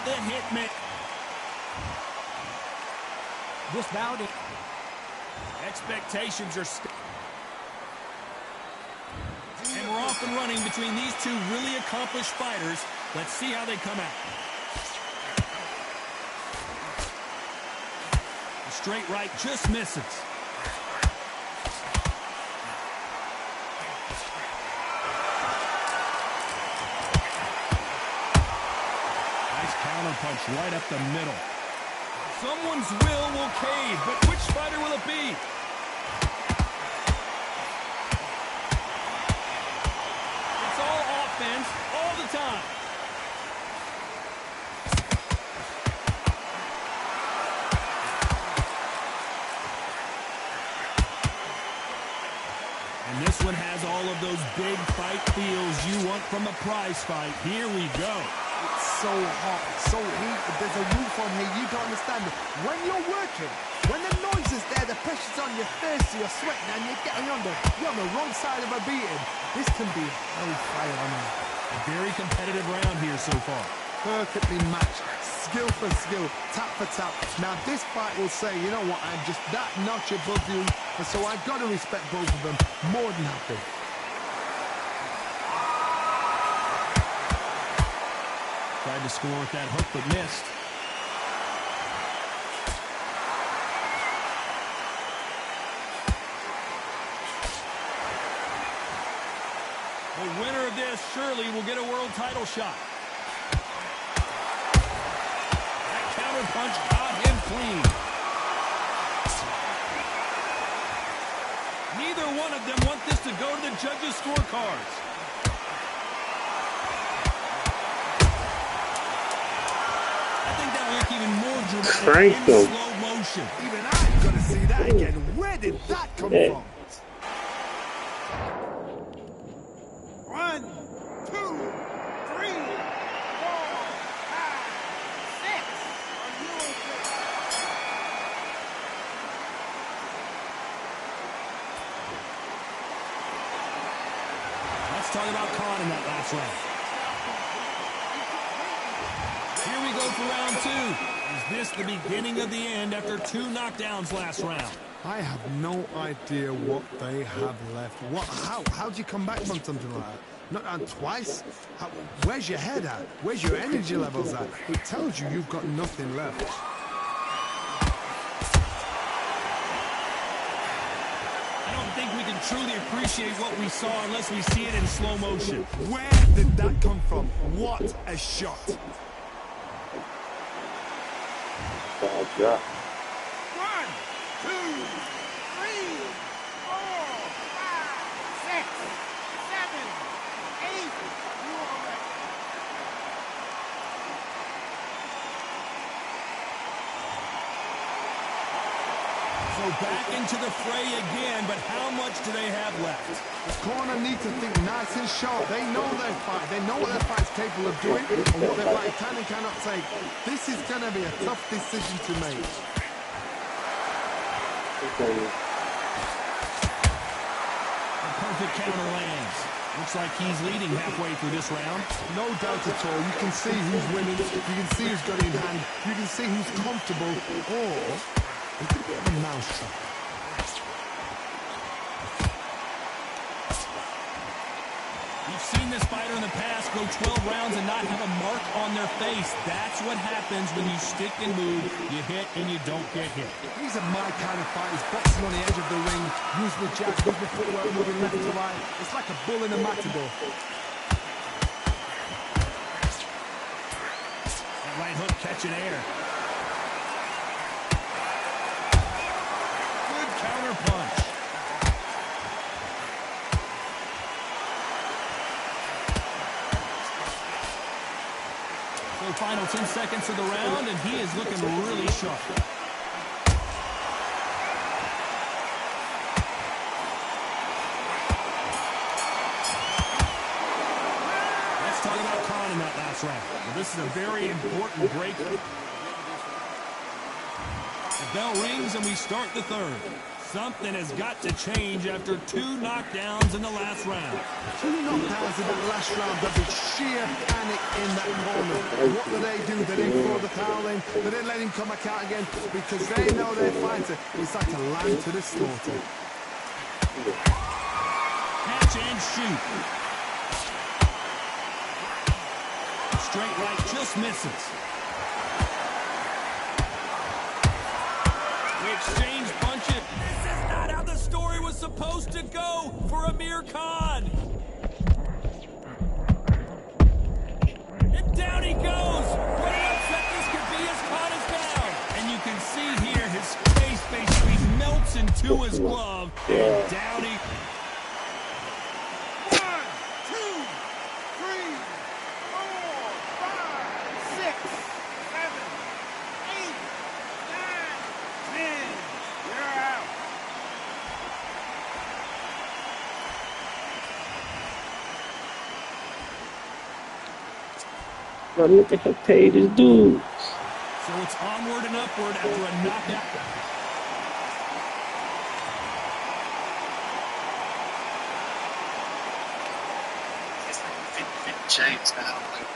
The hitman. This bout, Expectations are and we're off and running between these two really accomplished fighters. Let's see how they come out. The straight right just misses. Nice counter punch right up the middle. Someone's will cave, but which fighter will it be? It's all offense, all the time. And this one has all of those big fight feels you want from a prize fight. Here we go. So hot, so heated, there's a roof on here, you don't understand it. When you're working, when the noise is there, the pressure's on your face, you're sweating and you're getting under. You're on the wrong side of a beating. This can be hellfire on you. A very competitive round here so far. Perfectly matched, skill for skill, tap for tap. Now this fight will say, you know what, I'm just that notch above you, and so I've got to respect both of them more than happy. Tried to score with that hook, but missed. The winner of this surely will get a world title shot. That counter punch got him clean. Neither one of them want this to go to the judges' scorecards. Even more dramatic in slow motion. Even I'm gonna see that again. Where did that come from? 1, 2, 3, 4, 5, 6. Are you okay? Let's talk about Khan in that last round. Here we go for round 2. Is this the beginning of the end after 2 knockdowns last round? I have no idea what they have left. How do you come back from something like that? Not down twice? Where's your head at? Where's your energy levels at? It tells you you've got nothing left. I don't think we can truly appreciate what we saw unless we see it in slow motion. Where did that come from? What a shot! Yeah. 1, 2, 3, 4, 5, 6, 7, 8. You all right? So back into the fray again, but how much do they have left? The corner needs to think nice and sharp. They know their fight. They know what their fight's capable of doing and what their fight can and cannot take. This is going to be a tough decision to make. A perfect counter lands. Looks like he's leading halfway through this round. No doubt at all. You can see who's winning. You can see who's got it in hand. You can see who's comfortable. Or it's a bit of a mousetrap. We've seen this fighter in the past go 12 rounds and not have a mark on their face. That's what happens when you stick and move, you hit and you don't get hit. These are my kind of fighters, boxing on the edge of the ring, use the jab, use the footwork, moving left to right. It's like a bull in a matador. That right hook catching air. Good counter punch. So final 10 seconds of the round, and he is looking really sharp. Let's talk about Khan in that last round. Well, this is a very important breakthrough. The bell rings and we start the third. Something has got to change after 2 knockdowns in the last round. 2 knockdowns in that last round, there'll be sheer panic in that corner. What do? They didn't throw the towel in. They didn't let him come back out again because they know their fighter is like a lamb to the slaughter. Catch and shoot. Straight right just misses. We exchange punches. This is not how the story was supposed to go for Amir Khan. And down he goes. What an upset this could be as Khan is down. And you can see here his face basically melts into his glove. And down he... 1, 2, 3, 4, 5, 6, 7, 8, 9, 10. You're out. But look at how paid his dudes. So it's onward and upward after a knockout. It's like 50 chains now. Like,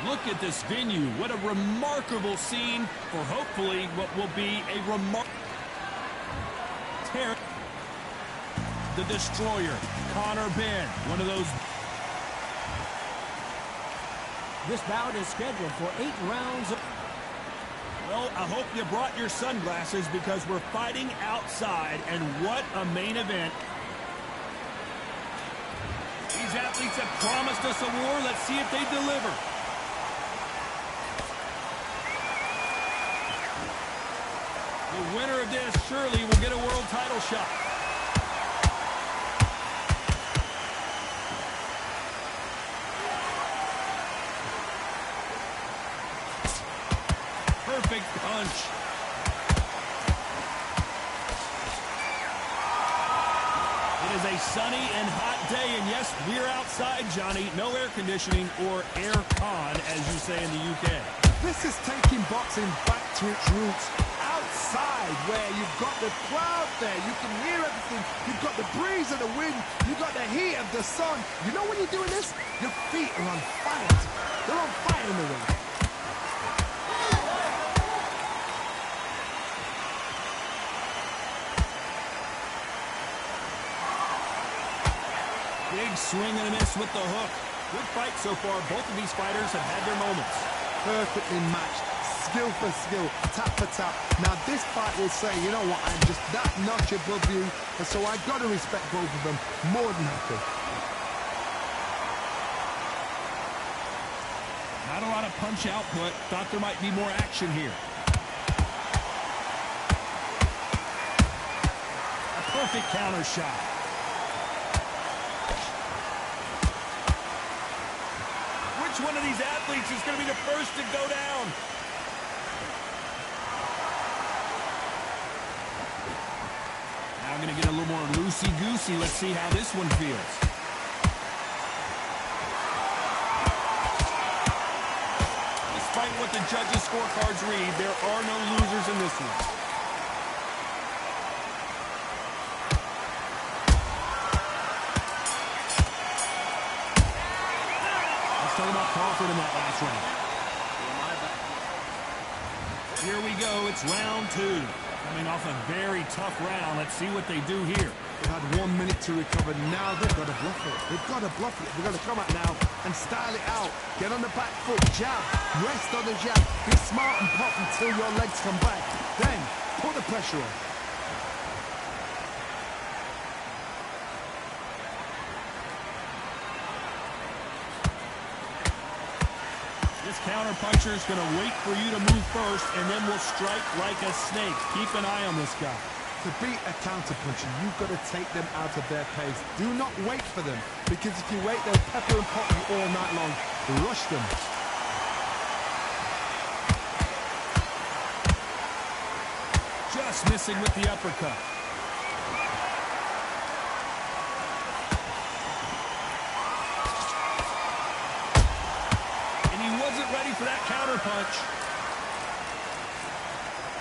Look at this venue. What a remarkable scene for hopefully what will be a remarkable... The Destroyer, Conor Benn, one of those... This bout is scheduled for 8 rounds. Well, I hope you brought your sunglasses because we're fighting outside, and what a main event. These athletes have promised us a war. Let's see if they deliver. The winner of this surely will get a world title shot. Perfect punch. It is a sunny and hot day, and yes, we're outside, Johnny. No air conditioning or air con, as you say in the UK. This is taking boxing back to its roots. Outside, where you've got the crowd there, you can hear everything. You've got the breeze of the wind. You've got the heat of the sun. You know when you're doing this, your feet are on fire. They're on fire in the ring. Big swing and a miss with the hook. Good fight so far. Both of these fighters have had their moments. Perfectly matched. Skill for skill, tap for tap. Now this fight will say, you know what, I'm just that notch above you, and so I've got to respect both of them more than happy. Not a lot of punch output. Thought there might be more action here. A perfect counter shot. Which one of these athletes is going to be the first to go down? Now going to get a little more loosey-goosey. Let's see how this one feels. Despite what the judges' scorecards read, there are no losers in this one. Crawford in that last round. Here we go. It's round 2. Coming off a very tough round. Let's see what they do here. They've had 1 minute to recover. Now they've got to bluff it. They've got to bluff it. They've got to come out now and style it out. Get on the back foot, jab, rest on the jab. Be smart and pop until your legs come back. Then put the pressure on. This counter-puncher is going to wait for you to move first, and then will strike like a snake. Keep an eye on this guy. To beat a counter-puncher, you've got to take them out of their pace. Do not wait for them, because if you wait, they'll pepper and pop you all night long. Rush them. Just missing with the uppercut. Ready for that counter punch.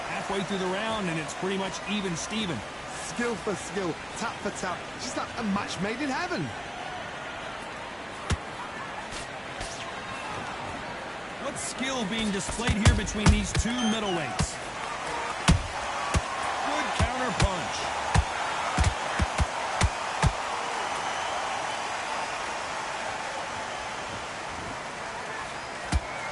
Halfway through the round, and it's pretty much even Steven. Skill for skill, tap for tap. Just like a match made in heaven. What skill being displayed here between these two middleweights? Good counter punch.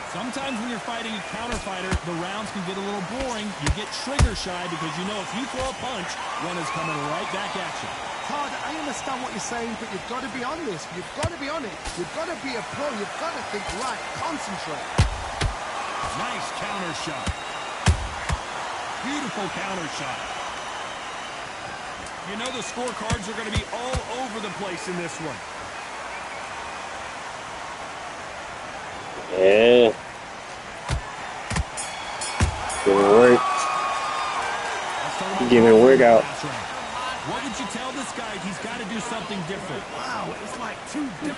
Sometimes when you're fighting a counter fighter, the rounds can get a little boring. You get trigger shy because you know if you throw a punch, one is coming right back at you. Todd, I understand what you're saying, but you've got to be on this. You've got to be on it. You've got to be a pro. You've got to think right. Concentrate. Nice counter shot. Beautiful counter shot. You know the scorecards are going to be all over the place in this one. Yeah. Giving work. Giving work out. What would you tell this guy? He's got to do something different. Wow, it's like two different.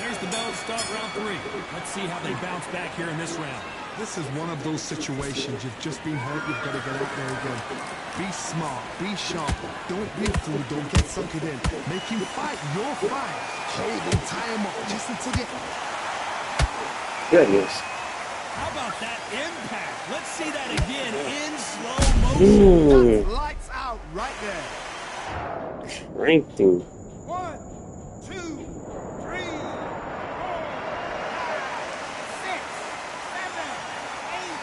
There's the bell to start round 3. Let's see how they bounce back here in this round. This is one of those situations. You've just been hurt. You've got to get out there again. Be smart. Be sharp. Don't be a fool. Don't get sunken in. Make him fight your fight. Hold him, tie him up just until you... Goodness. How about that impact? Let's see that again in slow motion. That's lights out right there. Strengthening. 1, 2, 3, 4, 5, 6, 7, 8.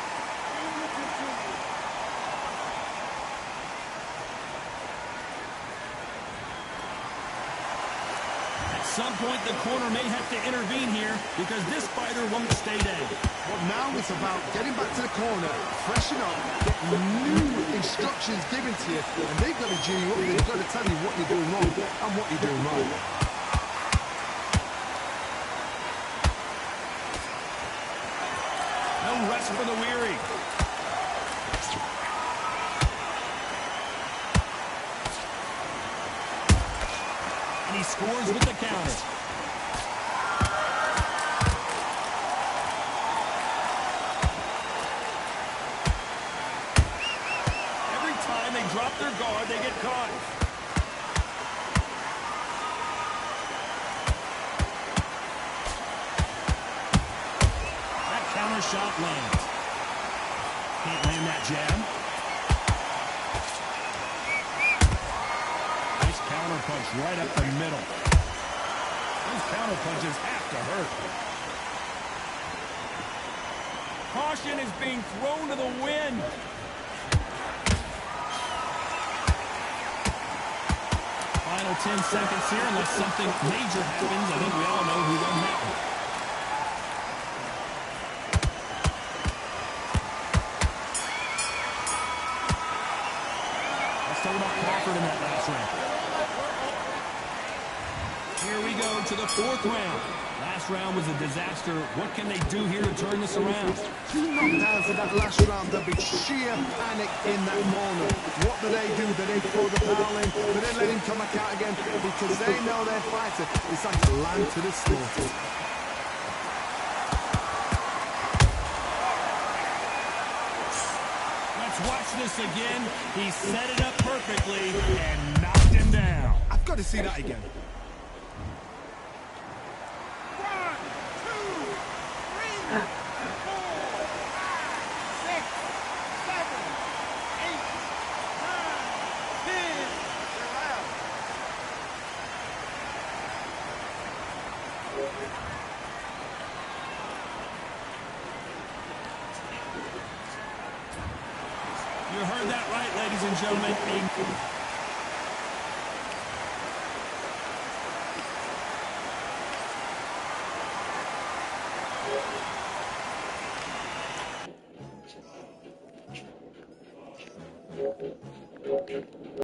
At some point, the corner may have to intervene here because this fighter won't stay down. Well, now it's about getting back to the corner, freshen up, get new instructions given to you, and they've got to G you up. They've got to tell you what you're doing wrong and what you're doing right. No rest for the weary. And he scores with the counter. Every time they drop their guard, they get caught. That counter shot lands. Can't land that jab. Counter punch right up the middle. Those counter punches have to hurt. Caution is being thrown to the wind. Final 10 seconds here, unless something major happens. I think we all know who won that one. Let's talk about Crawford in that last round. Here we go to the 4th round. Last round was a disaster. What can they do here to turn this around? 2 knockdowns in that last round. There'll be sheer panic in that corner. What do? Do they throw the towel in? Do they let him come back out again? Because they know they're fighting. It's like a lamb to the slaughter. Let's watch this again. He set it up perfectly and knocked him down. I've got to see that again. You heard that right, ladies and gentlemen.